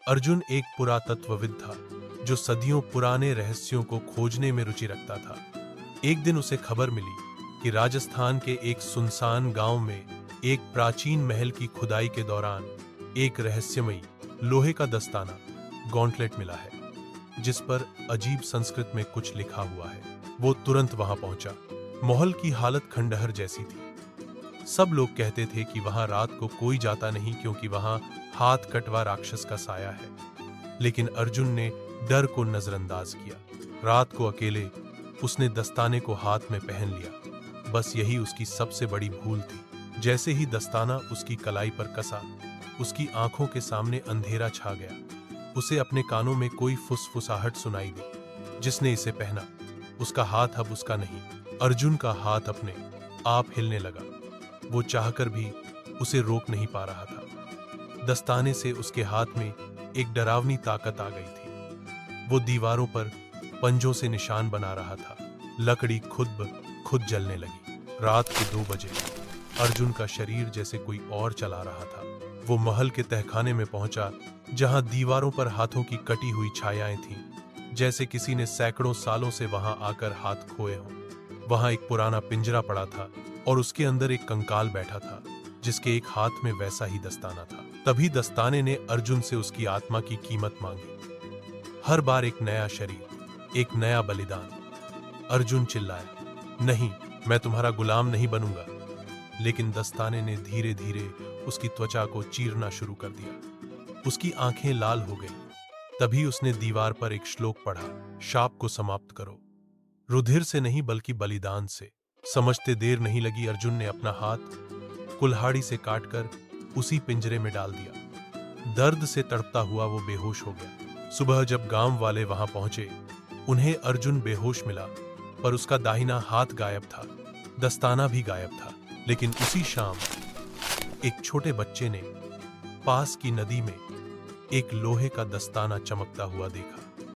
अर्जुन एक पुरातत्वविद था जो सदियों पुराने रहस्यों को खोजने में रुचि रखता था। एक दिन उसे खबर मिली कि राजस्थान के एक सुनसान गांव में एक प्राचीन महल की खुदाई के दौरान एक रहस्यमयी लोहे का दस्ताना गॉन्टलेट मिला है, जिस पर अजीब संस्कृत में कुछ लिखा हुआ है। वो तुरंत वहां पहुंचा। महल की हालत खंडहर जैसी थी। सब लोग कहते थे कि वहां रात को कोई जाता नहीं क्योंकि वहां हाथ कटवा राक्षस का साया है। लेकिन अर्जुन ने डर को नजरअंदाज किया। रात को अकेले उसने दस्ताने को हाथ में पहन लिया। बस यही उसकी सबसे बड़ी भूल थी। जैसे ही दस्ताना उसकी कलाई पर कसा, उसकी आंखों के सामने अंधेरा छा गया। उसे अपने कानों में कोई फुसफुसाहट सुनाई दी। जिसने इसे पहना, उसका हाथ अब उसका नहीं, अर्जुन का हाथ अपने आप हिलने लगा। वो चाहकर भी उसे रोक नहीं पा रहा था। दस्ताने से उसके हाथ में एक डरावनी ताकत आ गई थी। वो दीवारों पर पंजों से निशान बना रहा था। लकड़ी खुद ब खुद जलने लगी। रात के 2 बजे अर्जुन का शरीर जैसे कोई और चला रहा था। वो महल के तहखाने में पहुंचा, जहां दीवारों पर हाथों की कटी हुई छायाएं थीं, जैसे किसी ने सैकड़ों सालों से वहां आकर हाथ खोए हों। वहां एक पुराना पिंजरा पड़ा था और उसके अंदर एक कंकाल बैठा था, जिसके एक हाथ में वैसा ही दस्ताना था। तभी दस्ताने ने अर्जुन से उसकी आत्मा की कीमत मांगी। हर बार एक नया शरीर, एक नया बलिदान। अर्जुन चिल्लाया, नहीं, मैं तुम्हारा गुलाम नहीं बनूंगा। लेकिन दस्ताने ने धीरे धीरे उसकी त्वचा को चीरना शुरू कर दिया। उसकी आंखें लाल हो गईं। तभी उसने दीवार पर एक श्लोक पढ़ा, शाप को समाप्त करो, रुधिर से नहीं बल्कि बलिदान से। समझते देर नहीं लगी। अर्जुन ने अपना हाथ कुल्हाड़ी से काटकर उसी पिंजरे में डाल दिया। दर्द से तड़पता हुआ वो बेहोश हो गया। सुबह जब गांव वाले वहां पहुंचे, उन्हें अर्जुन बेहोश मिला, पर उसका दाहिना हाथ गायब था, दस्ताना भी गायब था। लेकिन उसी शाम एक छोटे बच्चे ने पास की नदी में एक लोहे का दस्ताना चमकता हुआ देखा।